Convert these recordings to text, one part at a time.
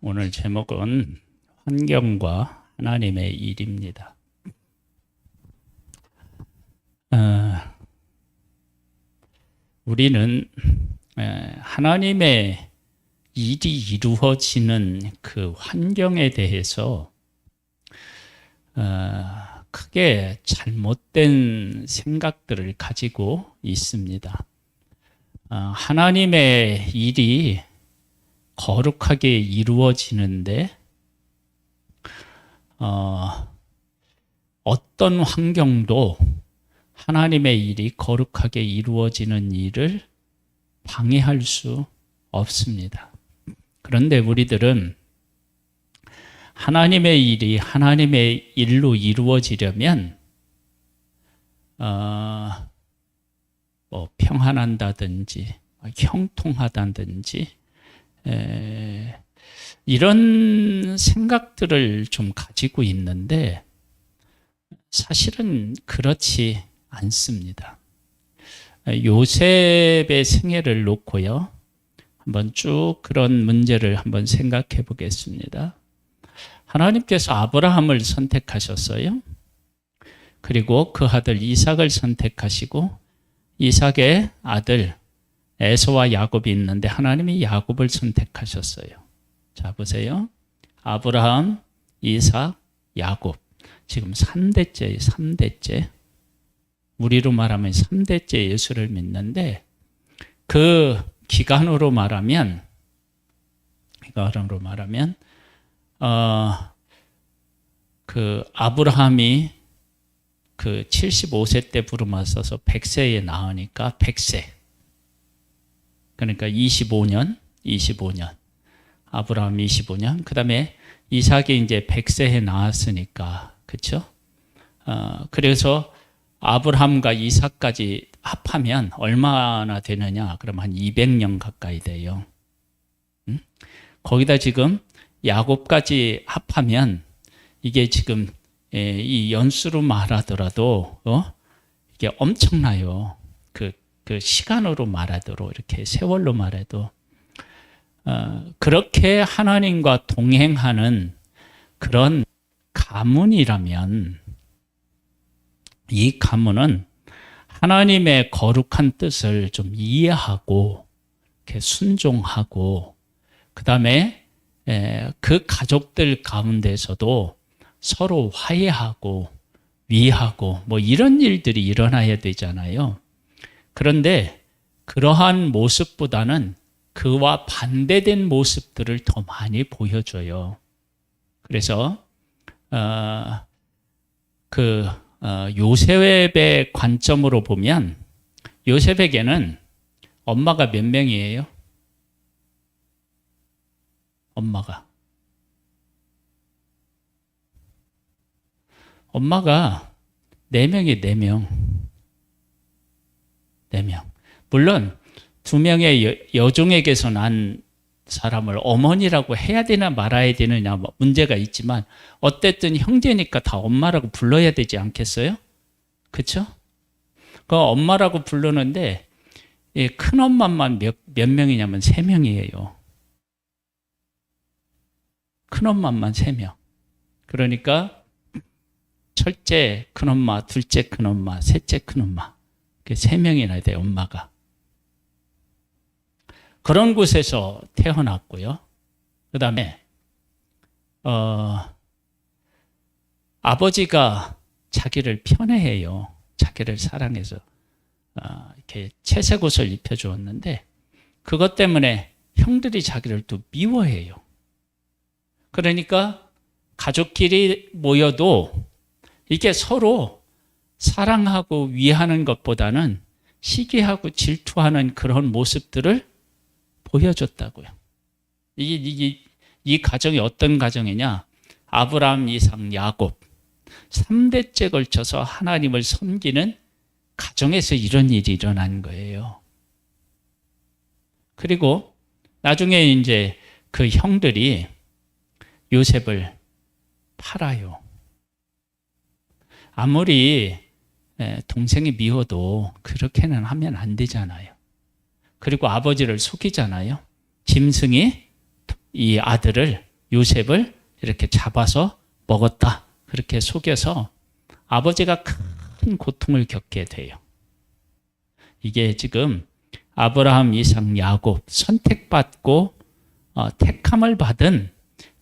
오늘 제목은 환경과 하나님의 일입니다. 우리는 하나님의 일이 이루어지는 그 환경에 대해서 크게 잘못된 생각들을 가지고 있습니다. 하나님의 일이 거룩하게 이루어지는데 어떤 환경도 하나님의 일이 거룩하게 이루어지는 일을 방해할 수 없습니다. 그런데 우리들은 하나님의 일이 하나님의 일로 이루어지려면 평안한다든지 형통하다든지 이런 생각들을 좀 가지고 있는데 사실은 그렇지 않습니다. 요셉의 생애를 놓고요, 한번 쭉 그런 문제를 한번 생각해 보겠습니다. 하나님께서 아브라함을 선택하셨어요. 그리고 그 아들 이삭을 선택하시고 이삭의 아들 에서와 야곱이 있는데 하나님이 야곱을 선택하셨어요. 자, 보세요. 아브라함, 이삭, 야곱. 지금 3대째예요. 3대째. 우리로 말하면 3대째 예수를 믿는데 그 기간으로 말하면 그 아브라함이 그 75세 때 부름하셔서 100세에 낳으니까 100세. 그러니까 25년. 아브라함 25년. 그 다음에 이삭이 이제 100세에 나왔으니까, 그쵸? 그래서 아브라함과 이삭까지 합하면 얼마나 되느냐? 그럼 한 200년 가까이 돼요. 거기다 지금 야곱까지 합하면 이게 지금 이 연수로 말하더라도 이게 엄청나요. 그 시간으로 말하도록 이렇게 세월로 말해도 그렇게 하나님과 동행하는 그런 가문이라면 이 가문은 하나님의 거룩한 뜻을 좀 이해하고 이렇게 순종하고 그 다음에 그 가족들 가운데서도 서로 화해하고 위하고 뭐 이런 일들이 일어나야 되잖아요. 그런데 그러한 모습보다는 그와 반대된 모습들을 더 많이 보여줘요. 그래서 요셉의 관점으로 보면 요셉에게는 엄마가 몇 명이에요? 엄마가 4명이 4명. 물론 2명의 여종에게서 난 사람을 어머니라고 해야 되나 말아야 되느냐 문제가 있지만 어쨌든 형제니까 다 엄마라고 불러야 되지 않겠어요? 그렇죠? 그 엄마라고 부르는데 큰엄마만 몇 명이냐면 3명이에요. 큰엄마만 3명. 그러니까 첫째 큰엄마, 둘째 큰엄마, 셋째 큰엄마. 3명이나 돼요, 엄마가. 그런 곳에서 태어났고요. 그 다음에 아버지가 자기를 편애해요. 자기를 사랑해서 이렇게 채색 옷을 입혀주었는데 그것 때문에 형들이 자기를 또 미워해요. 그러니까 가족끼리 모여도 이게 서로 사랑하고 위하는 것보다는 시기하고 질투하는 그런 모습들을 보여줬다고요. 이 가정이 어떤 가정이냐? 아브라함, 이삭, 야곱 3대째 걸쳐서 하나님을 섬기는 가정에서 이런 일이 일어난 거예요. 그리고 나중에 이제 그 형들이 요셉을 팔아요. 아무리 동생이 미워도 그렇게는 하면 안 되잖아요. 그리고 아버지를 속이잖아요. 짐승이 이 아들을 요셉을 이렇게 잡아서 먹었다. 그렇게 속여서 아버지가 큰 고통을 겪게 돼요. 이게 지금 아브라함, 이삭, 야곱 선택받고 택함을 받은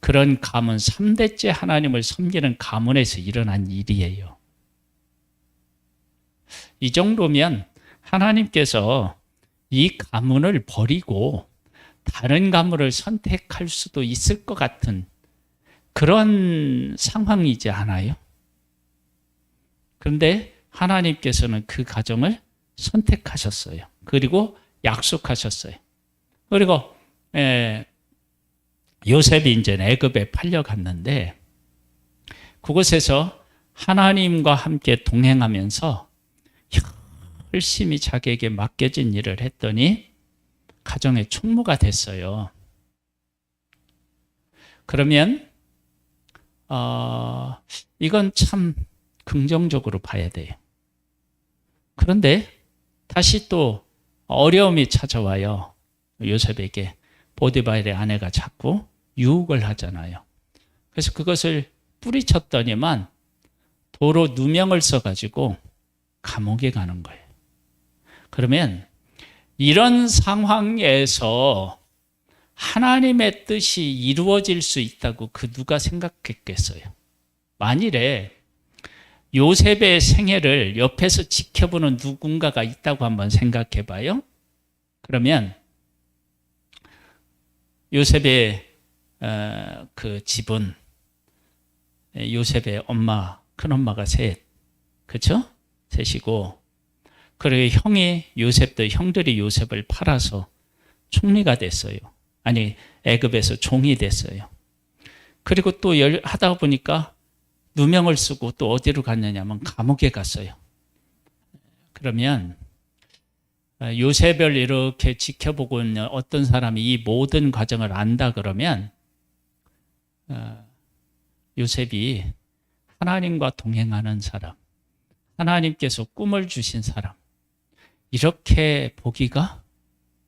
그런 가문, 3대째 하나님을 섬기는 가문에서 일어난 일이에요. 이 정도면 하나님께서 이 가문을 버리고 다른 가문을 선택할 수도 있을 것 같은 그런 상황이지 않아요? 그런데 하나님께서는 그 가정을 선택하셨어요. 그리고 약속하셨어요. 그리고 요셉이 이제 애굽에 팔려갔는데 그곳에서 하나님과 함께 동행하면서 열심히 자기에게 맡겨진 일을 했더니 가정의 총무가 됐어요. 그러면 이건 참 긍정적으로 봐야 돼요. 그런데 다시 또 어려움이 찾아와요. 요셉에게 보디발의 아내가 자꾸 유혹을 하잖아요. 그래서 그것을 뿌리쳤더니만 도로 누명을 써가지고 감옥에 가는 거예요. 그러면 이런 상황에서 하나님의 뜻이 이루어질 수 있다고 그 누가 생각했겠어요? 만일에 요셉의 생애를 옆에서 지켜보는 누군가가 있다고 한번 생각해 봐요. 그러면 요셉의 그 집은 요셉의 엄마, 큰엄마가 셋, 그렇죠? 셋이고, 그리고 형들이 요셉을 팔아서 총리가 됐어요. 아니, 애굽에서 종이 됐어요. 그리고 또 하다 보니까 누명을 쓰고 또 어디로 갔느냐면 감옥에 갔어요. 그러면 요셉을 이렇게 지켜보고 있는 어떤 사람이 이 모든 과정을 안다 그러면 요셉이 하나님과 동행하는 사람, 하나님께서 꿈을 주신 사람, 이렇게 보기가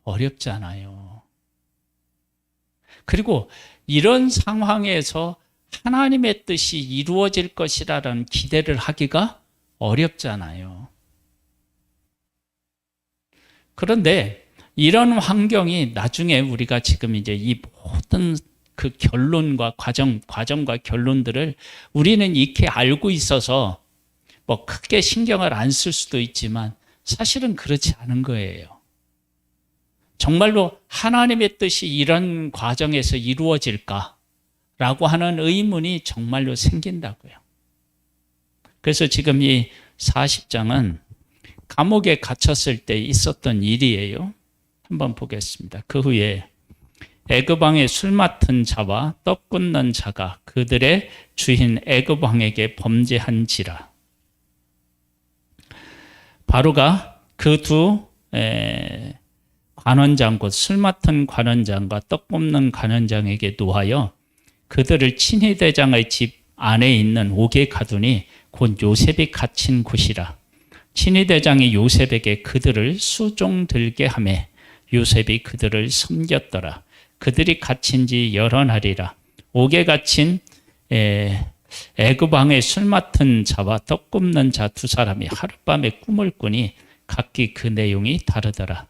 어렵잖아요. 그리고 이런 상황에서 하나님의 뜻이 이루어질 것이라는 기대를 하기가 어렵잖아요. 그런데 이런 환경이 나중에 우리가 지금 이제 이 모든 그 결론과 과정과 결론들을 우리는 익히 알고 있어서 뭐 크게 신경을 안 쓸 수도 있지만 사실은 그렇지 않은 거예요. 정말로 하나님의 뜻이 이런 과정에서 이루어질까라고 하는 의문이 정말로 생긴다고요. 그래서 지금 이 40장은 감옥에 갇혔을 때 있었던 일이에요. 한번 보겠습니다. 그 후에 애굽 왕의 술 맡은 자와 떡 굽는 자가 그들의 주인 애굽 왕에게 범죄한지라. 바로가 그 두 관원장 곧 술 맡은 관원장과 떡 굽는 관원장에게 노하여 그들을 친위대장의 집 안에 있는 옥에 가두니 곧 요셉이 갇힌 곳이라. 친위대장이 요셉에게 그들을 수종들게 하매 요셉이 그들을 섬겼더라. 그들이 갇힌 지 여러 날이라. 옥에 갇힌 애굽 왕의 술 맡은 자와 떡 굽는 자 두 사람이 하룻밤에 꿈을 꾸니 각기 그 내용이 다르더라.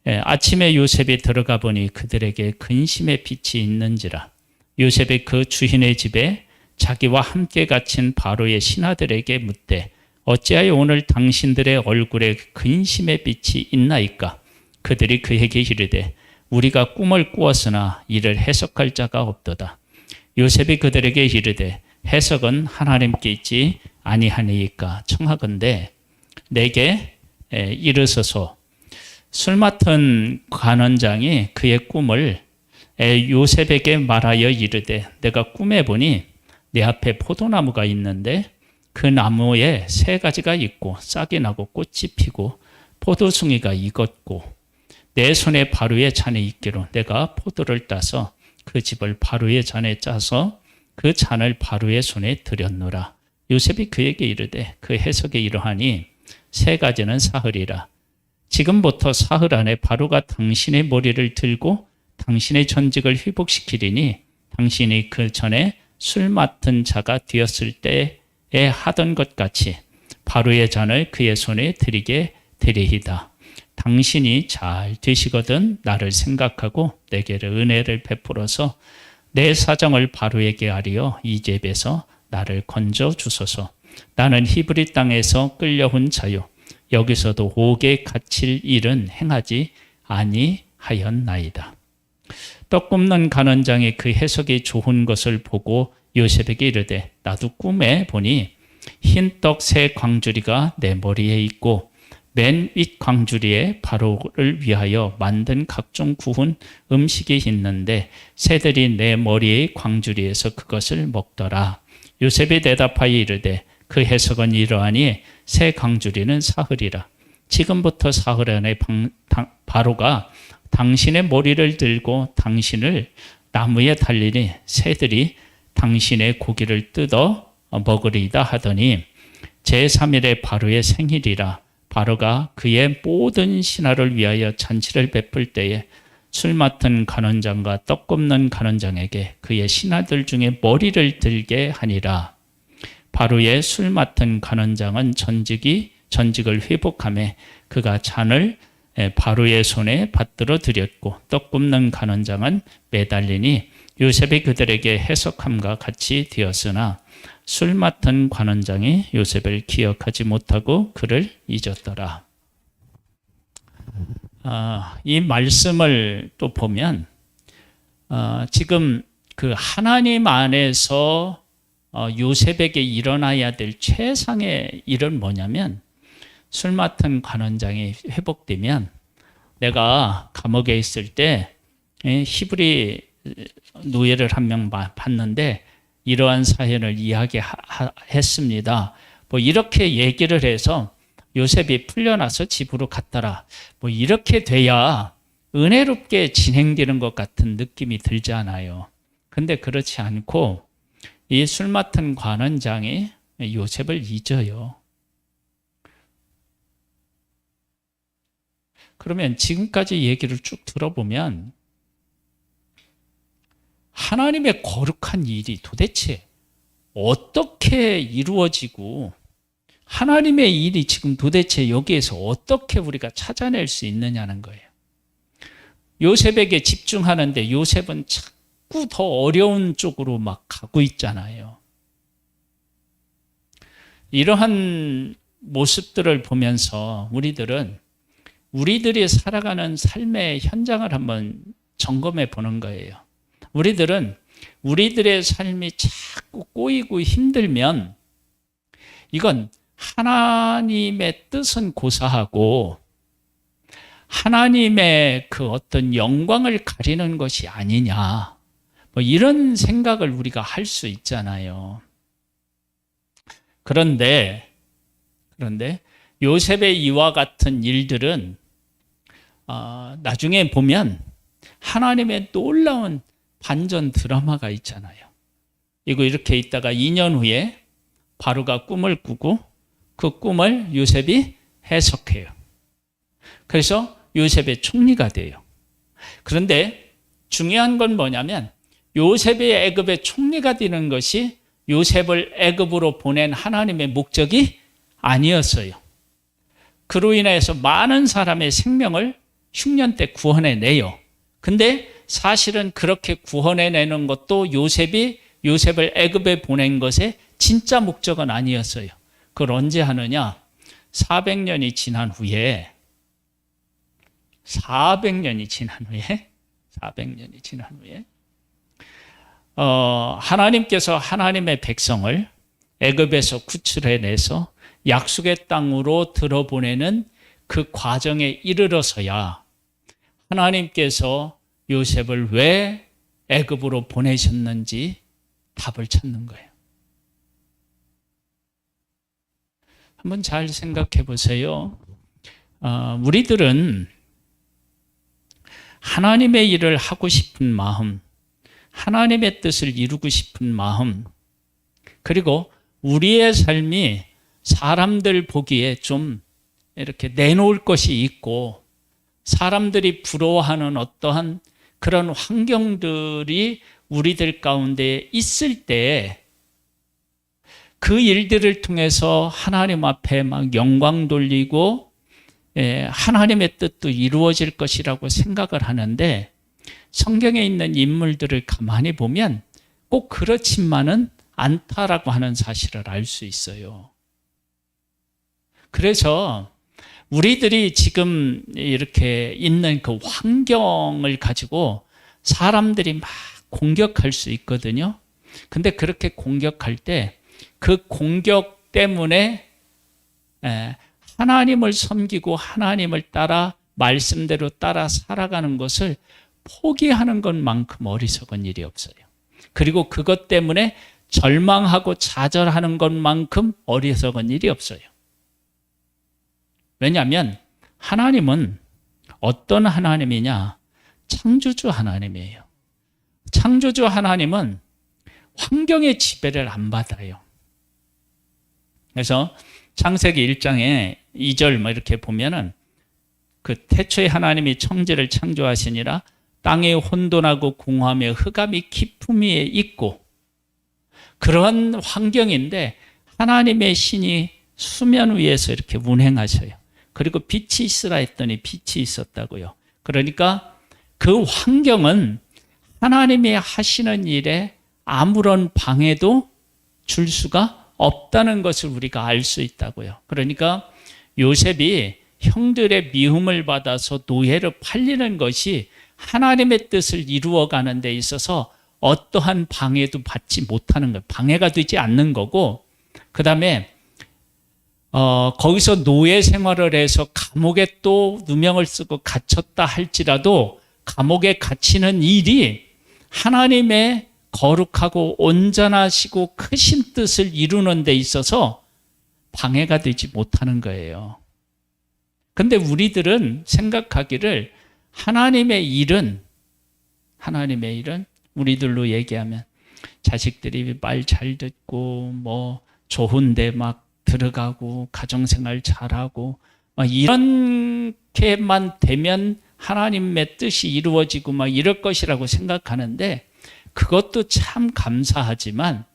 아침에 요셉이 들어가 보니 그들에게 근심의 빛이 있는지라. 요셉이 그 주인의 집에 자기와 함께 갇힌 바로의 신하들에게 묻되 어찌하여 오늘 당신들의 얼굴에 근심의 빛이 있나이까? 그들이 그에게 이르되 우리가 꿈을 꾸었으나 이를 해석할 자가 없도다. 요셉이 그들에게 이르되 해석은 하나님께 있지 아니하니이까 청하건대 내게 이르소서. 술 맡은 관원장이 그의 꿈을 요셉에게 말하여 이르되 내가 꿈에 보니 내 앞에 포도나무가 있는데 그 나무에 세 가지가 있고 싹이 나고 꽃이 피고 포도송이가 익었고 내 손에 바로의 잔에 있기로 내가 포도를 따서 그 집을 바로의 잔에 짜서 그 잔을 바로의 손에 들였노라. 요셉이 그에게 이르되 그 해석에 이러하니 세 가지는 사흘이라. 지금부터 사흘 안에 바로가 당신의 머리를 들고 당신의 전직을 회복시키리니 당신이 그 전에 술 맡은 자가 되었을 때에 하던 것 같이 바로의 잔을 그의 손에 드리게 되리이다. 당신이 잘 되시거든 나를 생각하고 내게 은혜를 베풀어서 내 사정을 바로에게 아리어 이 집에서 나를 건져 주소서. 나는 히브리 땅에서 끌려온 자요 여기서도 옥에 갇힐 일은 행하지 아니하였나이다. 떡 굽는 간원장이 그 해석이 좋은 것을 보고 요셉에게 이르되 나도 꿈에 보니 흰 떡 세 광주리가 내 머리에 있고 맨 윗 광주리에 바로를 위하여 만든 각종 구운 음식이 있는데 새들이 내 머리의 광주리에서 그것을 먹더라. 요셉이 대답하여 이르되 그 해석은 이러하니 새 광주리는 사흘이라. 지금부터 사흘 안에 바로가 당신의 머리를 들고 당신을 나무에 달리니 새들이 당신의 고기를 뜯어 먹으리이다 하더니 제3일에 바로의 생일이라. 바로가 그의 모든 신하를 위하여 잔치를 베풀 때에 술 맡은 간원장과 떡 굽는 간원장에게 그의 신하들 중에 머리를 들게 하니라. 바로의 술 맡은 간원장은 전직을 회복하며 그가 잔을 바로의 손에 받들어 드렸고 떡 굽는 간원장은 매달리니 요셉이 그들에게 해석함과 같이 되었으나 술 맡은 관원장이 요셉을 기억하지 못하고 그를 잊었더라. 이 말씀을 또 보면 지금 그 하나님 안에서 요셉에게 일어나야 될 최상의 일은 뭐냐면 술 맡은 관원장이 회복되면 내가 감옥에 있을 때 히브리 노예를 한 명 봤는데 이러한 사연을 이야기했습니다. 뭐 이렇게 얘기를 해서 요셉이 풀려나서 집으로 갔더라. 뭐 이렇게 돼야 은혜롭게 진행되는 것 같은 느낌이 들지 않아요. 근데 그렇지 않고 이 술 맡은 관원장이 요셉을 잊어요. 그러면 지금까지 얘기를 쭉 들어보면 하나님의 거룩한 일이 도대체 어떻게 이루어지고 하나님의 일이 지금 도대체 여기에서 어떻게 우리가 찾아낼 수 있느냐는 거예요. 요셉에게 집중하는데 요셉은 자꾸 더 어려운 쪽으로 막 가고 있잖아요. 이러한 모습들을 보면서 우리들이 살아가는 삶의 현장을 한번 점검해 보는 거예요. 우리들은 우리들의 삶이 자꾸 꼬이고 힘들면 이건 하나님의 뜻은 고사하고 하나님의 그 어떤 영광을 가리는 것이 아니냐, 뭐 이런 생각을 우리가 할 수 있잖아요. 그런데 요셉의 이와 같은 일들은 나중에 보면 하나님의 놀라운 반전 드라마가 있잖아요. 이거 이렇게 있다가 2년 후에 바로가 꿈을 꾸고 그 꿈을 요셉이 해석해요. 그래서 요셉의 총리가 돼요. 그런데 중요한 건 뭐냐면 요셉이 애굽의 총리가 되는 것이 요셉을 애굽으로 보낸 하나님의 목적이 아니었어요. 그로 인해서 많은 사람의 생명을 흉년 때 구원해내요. 근데 사실은 그렇게 구원해내는 것도 요셉을 애굽에 보낸 것의 진짜 목적은 아니었어요. 그걸 언제 하느냐? 400년이 지난 후에 하나님께서 하나님의 백성을 애굽에서 구출해내서 약속의 땅으로 들어보내는 그 과정에 이르러서야 하나님께서 요셉을 왜 애굽으로 보내셨는지 답을 찾는 거예요. 한번 잘 생각해 보세요. 우리들은 하나님의 일을 하고 싶은 마음, 하나님의 뜻을 이루고 싶은 마음, 그리고 우리의 삶이 사람들 보기에 좀 이렇게 내놓을 것이 있고 사람들이 부러워하는 어떠한 그런 환경들이 우리들 가운데 있을 때 그 일들을 통해서 하나님 앞에 막 영광 돌리고 하나님의 뜻도 이루어질 것이라고 생각을 하는데 성경에 있는 인물들을 가만히 보면 꼭 그렇지만은 않다라고 하는 사실을 알 수 있어요. 그래서 우리들이 지금 이렇게 있는 그 환경을 가지고 사람들이 막 공격할 수 있거든요. 근데 그렇게 공격할 때 그 공격 때문에 하나님을 섬기고 하나님을 따라 말씀대로 따라 살아가는 것을 포기하는 것만큼 어리석은 일이 없어요. 그리고 그것 때문에 절망하고 좌절하는 것만큼 어리석은 일이 없어요. 왜냐하면 하나님은 어떤 하나님이냐? 창조주 하나님이에요. 창조주 하나님은 환경의 지배를 안 받아요. 그래서 창세기 1장에 2절 이렇게 보면은 그 태초에 하나님이 천지를 창조하시니라 땅에 혼돈하고 공허하며 흑암이 깊음 위에 있고, 그런 환경인데 하나님의 신이 수면 위에서 이렇게 운행하셔요. 그리고 빛이 있으라 했더니 빛이 있었다고요. 그러니까 그 환경은 하나님이 하시는 일에 아무런 방해도 줄 수가 없다는 것을 우리가 알 수 있다고요. 그러니까 요셉이 형들의 미움을 받아서 노예로 팔리는 것이 하나님의 뜻을 이루어가는 데 있어서 어떠한 방해도 받지 못하는 거예요. 방해가 되지 않는 거고, 그 다음에 거기서 노예 생활을 해서 감옥에 또 누명을 쓰고 갇혔다 할지라도 감옥에 갇히는 일이 하나님의 거룩하고 온전하시고 크신 뜻을 이루는 데 있어서 방해가 되지 못하는 거예요. 근데 우리들은 생각하기를 하나님의 일은 우리들로 얘기하면 자식들이 말 잘 듣고 뭐 좋은데 막 들어가고 가정생활 잘하고 막 이렇게만 되면 하나님의 뜻이 이루어지고 막 이럴 것이라고 생각하는데, 그것도 참 감사하지만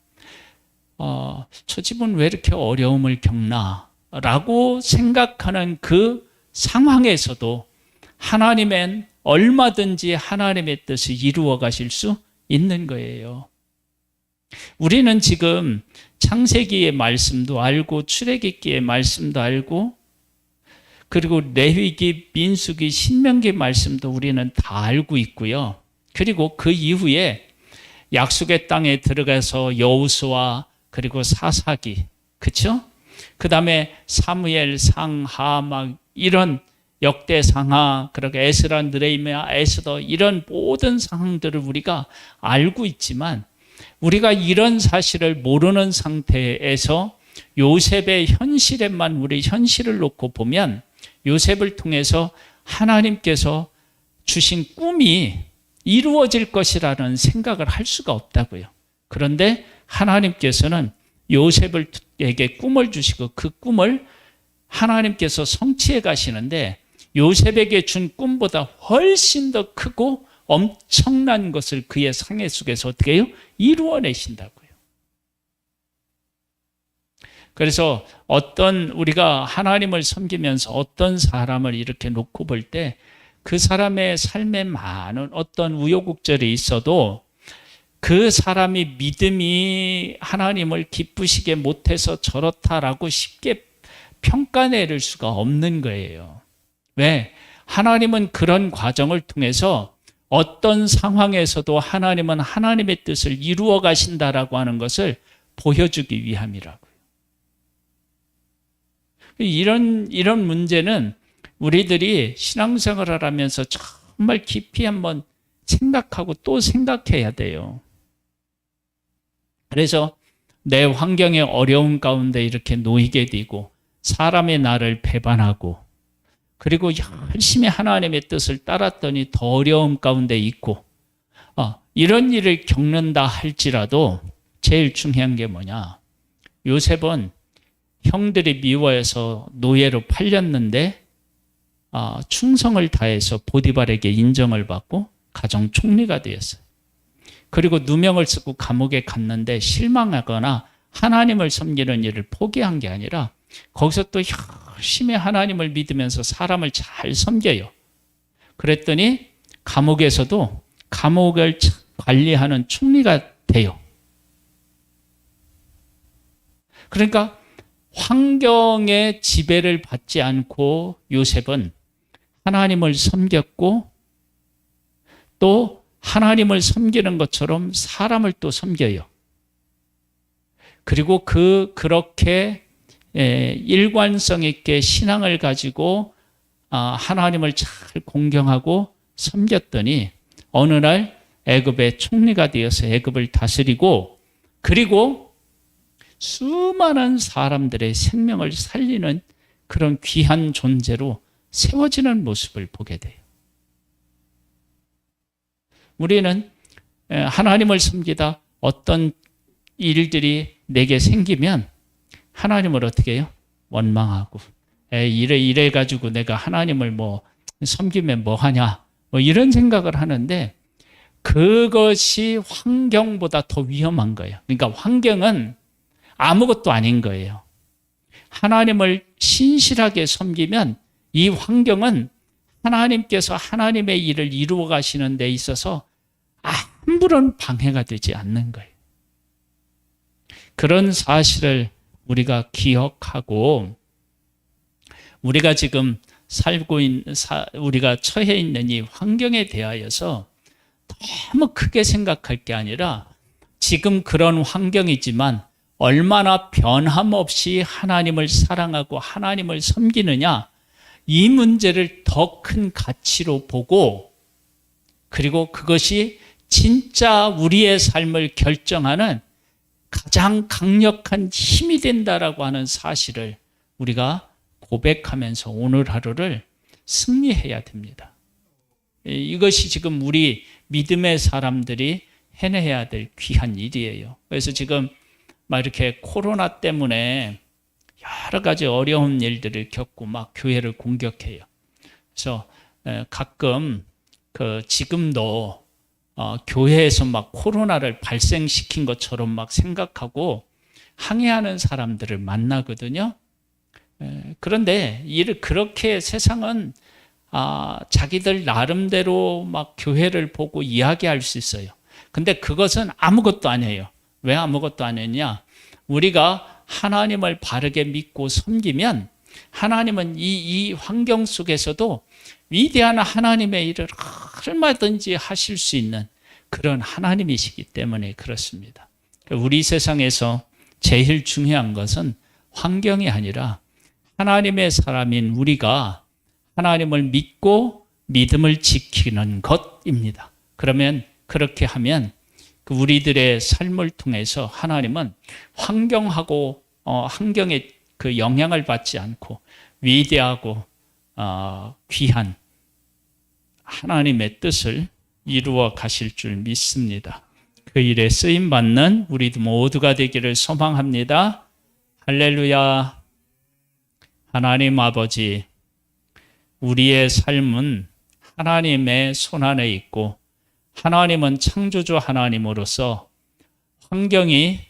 저 집은 왜 이렇게 어려움을 겪나 라고 생각하는 그 상황에서도 하나님은 얼마든지 하나님의 뜻을 이루어 가실 수 있는 거예요. 우리는 지금 창세기의 말씀도 알고 출애굽기의 말씀도 알고 그리고 레위기, 민수기, 신명기 말씀도 우리는 다 알고 있고요. 그리고 그 이후에 약속의 땅에 들어가서 여호수아 그리고 사사기, 그렇죠? 그 다음에 사무엘, 상하 막 이런 역대상하, 그리고 에스라, 느헤미야, 에스더 이런 모든 상황들을 우리가 알고 있지만 우리가 이런 사실을 모르는 상태에서 요셉의 현실에만 우리 현실을 놓고 보면 요셉을 통해서 하나님께서 주신 꿈이 이루어질 것이라는 생각을 할 수가 없다고요. 그런데 하나님께서는 요셉에게 꿈을 주시고 그 꿈을 하나님께서 성취해 가시는데 요셉에게 준 꿈보다 훨씬 더 크고 엄청난 것을 그의 상해 속에서 어떻게 해요? 이루어내신다고요. 그래서 우리가 하나님을 섬기면서 어떤 사람을 이렇게 놓고 볼 때 그 사람의 삶에 많은 어떤 우여곡절이 있어도 그 사람이 믿음이 하나님을 기쁘시게 못해서 저렇다라고 쉽게 평가내릴 수가 없는 거예요. 왜? 하나님은 그런 과정을 통해서 어떤 상황에서도 하나님은 하나님의 뜻을 이루어 가신다라고 하는 것을 보여주기 위함이라고요. 이런 문제는 우리들이 신앙생활을 하면서 정말 깊이 한번 생각하고 또 생각해야 돼요. 그래서 내 환경의 어려움 가운데 이렇게 놓이게 되고 사람의 나를 배반하고 그리고 열심히 하나님의 뜻을 따랐더니 더 어려움 가운데 있고 이런 일을 겪는다 할지라도 제일 중요한 게 뭐냐? 요셉은 형들이 미워해서 노예로 팔렸는데 충성을 다해서 보디발에게 인정을 받고 가정 총리가 되었어요. 그리고 누명을 쓰고 감옥에 갔는데 실망하거나 하나님을 섬기는 일을 포기한 게 아니라 거기서 또 열심히 하나님을 믿으면서 사람을 잘 섬겨요. 그랬더니 감옥에서도 감옥을 관리하는 총리가 돼요. 그러니까 환경의 지배를 받지 않고 요셉은 하나님을 섬겼고 또 하나님을 섬기는 것처럼 사람을 또 섬겨요. 그리고 그렇게 일관성 있게 신앙을 가지고 하나님을 잘 공경하고 섬겼더니 어느 날 애굽의 총리가 되어서 애굽을 다스리고 그리고 수많은 사람들의 생명을 살리는 그런 귀한 존재로 세워지는 모습을 보게 돼요. 우리는 하나님을 섬기다 어떤 일들이 내게 생기면 하나님을 어떻게 해요? 원망하고 이래 가지고 내가 하나님을 섬기면 뭐 하냐 이런 생각을 하는데 그것이 환경보다 더 위험한 거예요. 그러니까 환경은 아무것도 아닌 거예요. 하나님을 신실하게 섬기면 이 환경은 하나님께서 하나님의 일을 이루어 가시는 데 있어서 아무런 방해가 되지 않는 거예요. 그런 사실을 우리가 기억하고 우리가 지금 우리가 처해 있는 이 환경에 대하여서 너무 크게 생각할 게 아니라 지금 그런 환경이지만 얼마나 변함없이 하나님을 사랑하고 하나님을 섬기느냐 이 문제를 더 큰 가치로 보고 그리고 그것이 진짜 우리의 삶을 결정하는 가장 강력한 힘이 된다라고 하는 사실을 우리가 고백하면서 오늘 하루를 승리해야 됩니다. 이것이 지금 우리 믿음의 사람들이 해내야 될 귀한 일이에요. 그래서 지금 막 이렇게 코로나 때문에 여러 가지 어려운 일들을 겪고 막 교회를 공격해요. 그래서 가끔 지금도 교회에서 막 코로나를 발생시킨 것처럼 막 생각하고 항의하는 사람들을 만나거든요. 그런데 그렇게 세상은 자기들 나름대로 막 교회를 보고 이야기할 수 있어요. 근데 그것은 아무것도 아니에요. 왜 아무것도 아니냐? 우리가 하나님을 바르게 믿고 섬기면 하나님은 이 환경 속에서도 위대한 하나님의 일을 얼마든지 하실 수 있는 그런 하나님이시기 때문에 그렇습니다. 우리 세상에서 제일 중요한 것은 환경이 아니라 하나님의 사람인 우리가 하나님을 믿고 믿음을 지키는 것입니다. 그러면 그렇게 하면 우리들의 삶을 통해서 하나님은 환경에 그 영향을 받지 않고 위대하고 귀한 하나님의 뜻을 이루어 가실 줄 믿습니다. 그 일에 쓰임받는 우리 모두가 되기를 소망합니다. 할렐루야. 하나님 아버지, 우리의 삶은 하나님의 손안에 있고 하나님은 창조주 하나님으로서 환경이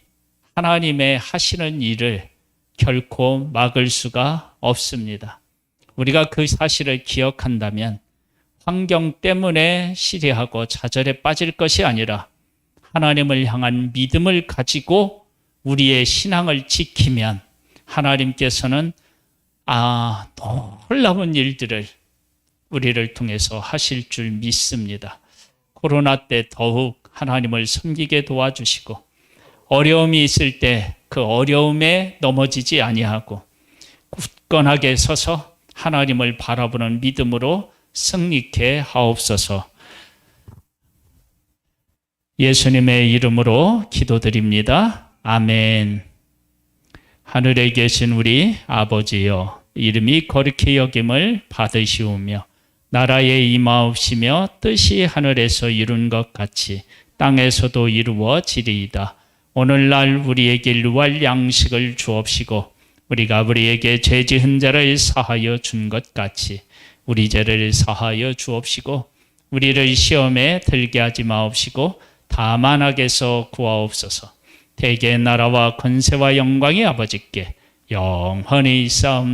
하나님의 하시는 일을 결코 막을 수가 없습니다. 우리가 그 사실을 기억한다면 환경 때문에 시리하고 좌절에 빠질 것이 아니라 하나님을 향한 믿음을 가지고 우리의 신앙을 지키면 하나님께서는 놀라운 일들을 우리를 통해서 하실 줄 믿습니다. 코로나 때 더욱 하나님을 섬기게 도와주시고 어려움이 있을 때 그 어려움에 넘어지지 아니하고 굳건하게 서서 하나님을 바라보는 믿음으로 승리케 하옵소서. 예수님의 이름으로 기도드립니다. 아멘. 하늘에 계신 우리 아버지여, 이름이 거룩히 여김을 받으시오며 나라에 임하옵시며 뜻이 하늘에서 이룬 것 같이 땅에서도 이루어지리이다. 오늘날 우리에게 일용할 양식을 주옵시고 우리가 우리에게 죄 지은 자를 사하여 준 것 같이 우리 죄를 사하여 주옵시고 우리를 시험에 들게 하지 마옵시고 다만 악에서 구하옵소서. 대개의 나라와 권세와 영광이 아버지께 영원히 있사옵나이다.